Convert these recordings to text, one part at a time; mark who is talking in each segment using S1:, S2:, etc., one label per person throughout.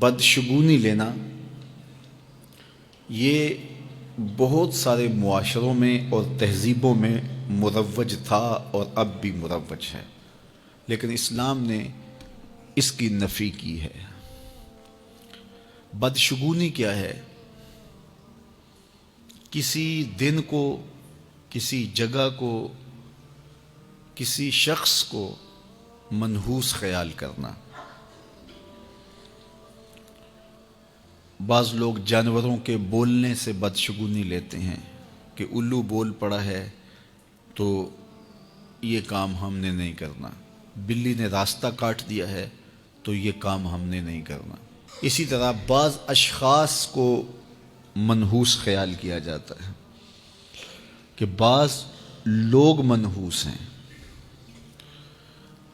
S1: بدشگونی لینا یہ بہت سارے معاشروں میں اور تہذیبوں میں مروج تھا اور اب بھی مروج ہے، لیکن اسلام نے اس کی نفی کی ہے۔ بدشگونی کیا ہے؟ کسی دن کو، کسی جگہ کو، کسی شخص کو منحوس خیال کرنا۔ بعض لوگ جانوروں کے بولنے سے بدشگونی لیتے ہیں کہ الو بول پڑا ہے تو یہ کام ہم نے نہیں کرنا، بلی نے راستہ کاٹ دیا ہے تو یہ کام ہم نے نہیں کرنا۔ اسی طرح بعض اشخاص کو منحوس خیال کیا جاتا ہے کہ بعض لوگ منحوس ہیں۔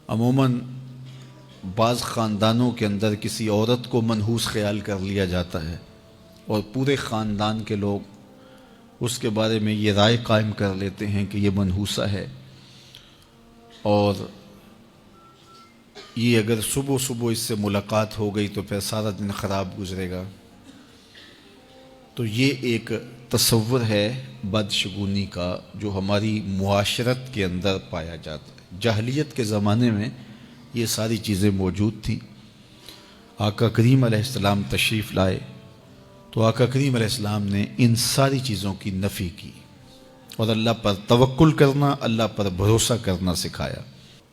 S1: عموماً بعض خاندانوں کے اندر کسی عورت کو منحوس خیال کر لیا جاتا ہے اور پورے خاندان کے لوگ اس کے بارے میں یہ رائے قائم کر لیتے ہیں کہ یہ منحوسہ ہے، اور یہ اگر صبح صبح اس سے ملاقات ہو گئی تو پھر سارا دن خراب گزرے گا۔ تو یہ ایک تصور ہے بدشگونی کا جو ہماری معاشرت کے اندر پایا جاتا ہے۔ جاہلیت کے زمانے میں یہ ساری چیزیں موجود تھیں۔ آقا کریم علیہ السلام تشریف لائے تو آقا کریم علیہ السلام نے ان ساری چیزوں کی نفی کی اور اللہ پر توکل کرنا، اللہ پر بھروسہ کرنا سکھایا۔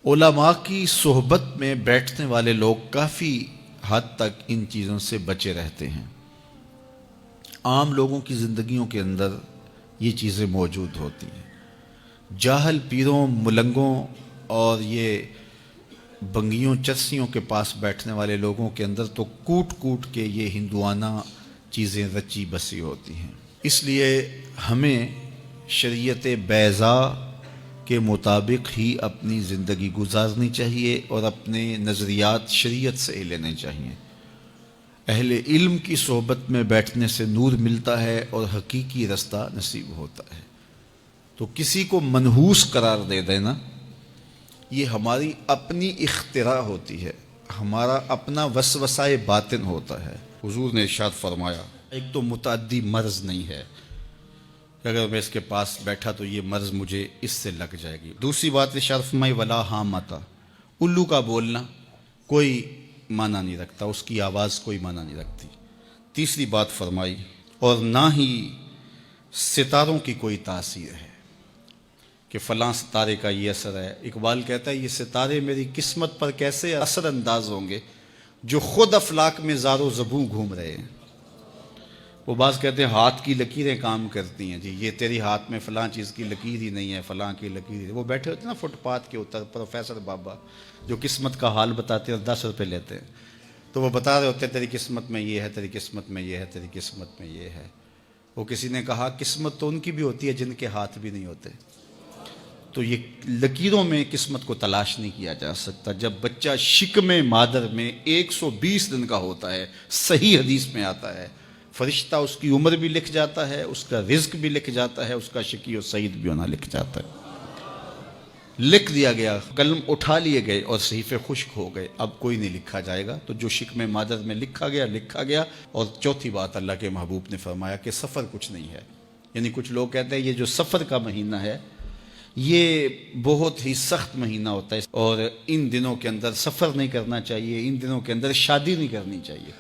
S1: علماء کی صحبت میں بیٹھنے والے لوگ کافی حد تک ان چیزوں سے بچے رہتے ہیں۔ عام لوگوں کی زندگیوں کے اندر یہ چیزیں موجود ہوتی ہیں۔ جاہل پیروں، ملنگوں اور یہ بنگیوں چرسیوں کے پاس بیٹھنے والے لوگوں کے اندر تو کوٹ کوٹ کے یہ ہندوانہ چیزیں رچی بسی ہوتی ہیں۔ اس لیے ہمیں شریعت بیضاء کے مطابق ہی اپنی زندگی گزارنی چاہیے اور اپنے نظریات شریعت سے ہی لینے چاہیے۔ اہل علم کی صحبت میں بیٹھنے سے نور ملتا ہے اور حقیقی رستہ نصیب ہوتا ہے۔ تو کسی کو منحوس قرار دے دینا یہ ہماری اپنی اختراع ہوتی ہے، ہمارا اپنا وسوسہ باطن ہوتا ہے۔ حضور نے ارشاد فرمایا ایک تو متعدی مرض نہیں ہے کہ اگر میں اس کے پاس بیٹھا تو یہ مرض مجھے اس سے لگ جائے گی۔ دوسری بات ارشاد فرمائی ولا حامتا، الو کا بولنا کوئی معنی نہیں رکھتا، اس کی آواز کوئی معنی نہیں رکھتی۔ تیسری بات فرمائی اور نہ ہی ستاروں کی کوئی تاثیر ہے کہ فلاں ستارے کا یہ اثر ہے۔ اقبال کہتا ہے یہ ستارے میری قسمت پر کیسے اثر انداز ہوں گے جو خود افلاک میں زار و زبوں گھوم رہے ہیں۔ وہ بعض کہتے ہیں ہاتھ کی لکیریں کام کرتی ہیں، جی یہ تیری ہاتھ میں فلاں چیز کی لکیر ہی نہیں ہے، فلاں کی لکیر ہی۔ وہ بیٹھے ہوتے ہیں نا فٹ پاتھ کے اوپر، پروفیسر بابا جو قسمت کا حال بتاتے ہیں اور 10 روپے لیتے ہیں، تو وہ بتا رہے ہوتے ہیں تیری قسمت میں یہ ہے، تیری قسمت میں یہ ہے، تیری قسمت میں یہ ہے۔ وہ کسی نے کہا قسمت تو ان کی بھی ہوتی ہے جن کے ہاتھ بھی نہیں ہوتے۔ تو یہ لکیروں میں قسمت کو تلاش نہیں کیا جا سکتا۔ جب بچہ شکم مادر میں 120 دن کا ہوتا ہے، صحیح حدیث میں آتا ہے، فرشتہ اس کی عمر بھی لکھ جاتا ہے، اس کا رزق بھی لکھ جاتا ہے، اس کا شقی و سعید بھی ہونا لکھ جاتا ہے۔ لکھ دیا گیا، قلم اٹھا لیے گئے اور صحیفے خشک ہو گئے، اب کوئی نہیں لکھا جائے گا۔ تو جو شکم مادر میں لکھا گیا۔ اور چوتھی بات اللہ کے محبوب نے فرمایا کہ سفر کچھ نہیں ہے۔ یعنی کچھ لوگ کہتے ہیں یہ جو سفر کا مہینہ ہے یہ بہت ہی سخت مہینہ ہوتا ہے اور ان دنوں کے اندر سفر نہیں کرنا چاہیے، ان دنوں کے اندر شادی نہیں کرنی چاہیے،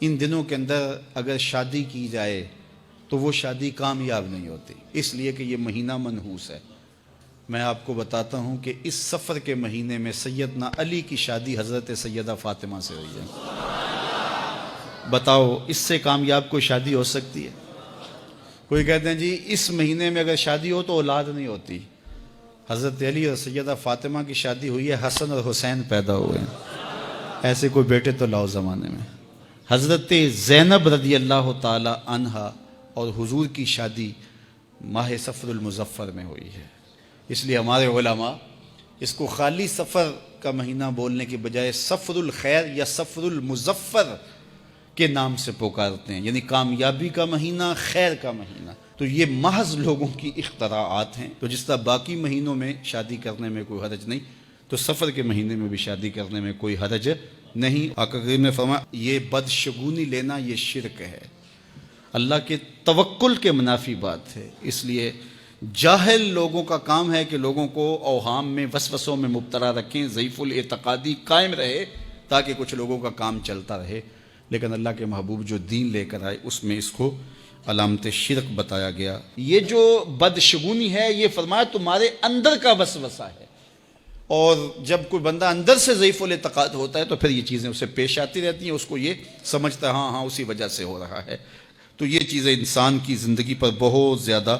S1: ان دنوں کے اندر اگر شادی کی جائے تو وہ شادی کامیاب نہیں ہوتی، اس لیے کہ یہ مہینہ منحوس ہے۔ میں آپ کو بتاتا ہوں کہ اس سفر کے مہینے میں سیدنا علی کی شادی حضرت سیدہ فاطمہ سے ہوئی ہے۔ بتاؤ اس سے کامیاب کوئی شادی ہو سکتی ہے؟ کوئی کہتے ہیں جی اس مہینے میں اگر شادی ہو تو اولاد نہیں ہوتی۔ حضرت علی اور سیدہ فاطمہ کی شادی ہوئی ہے، حسن اور حسین پیدا ہوئے ہیں، ایسے کوئی بیٹے تو لاؤ زمانے میں۔ حضرت زینب رضی اللہ تعالی عنہا اور حضور کی شادی ماہ صفر المظفر میں ہوئی ہے۔ اس لیے ہمارے علماء اس کو خالی سفر کا مہینہ بولنے کے بجائے صفر الخیر یا صفر المظفر کے نام سے پکارتے ہیں، یعنی کامیابی کا مہینہ، خیر کا مہینہ۔ تو یہ محض لوگوں کی اختراعات ہیں۔ تو جس طرح باقی مہینوں میں شادی کرنے میں کوئی حرج نہیں، تو سفر کے مہینے میں بھی شادی کرنے میں کوئی حرج نہیں، آقا کریم نے فرمایا یہ بدشگونی لینا یہ شرک ہے، اللہ کے توکل کے منافی بات ہے۔ اس لیے جاہل لوگوں کا کام ہے کہ لوگوں کو اوہام میں وسوسوں میں مبتلا رکھیں، ضعیف الاعتقادی قائم رہے تاکہ کچھ لوگوں کا کام چلتا رہے، لیکن اللہ کے محبوب جو دین لے کر آئے اس میں اس کو علامت شرک بتایا گیا۔ یہ جو بدشگونی ہے یہ فرمایا تمہارے اندر کا وسوسہ ہے، اور جب کوئی بندہ اندر سے ضعیف الاعتقاد ہوتا ہے تو پھر یہ چیزیں اسے پیش آتی رہتی ہیں، اس کو یہ سمجھتا ہے ہاں اسی وجہ سے ہو رہا ہے۔ تو یہ چیزیں انسان کی زندگی پر بہت زیادہ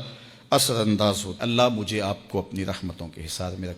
S1: اثر انداز ہوتی ہیں۔ اللہ مجھے آپ کو اپنی رحمتوں کے حصار میں رکھے۔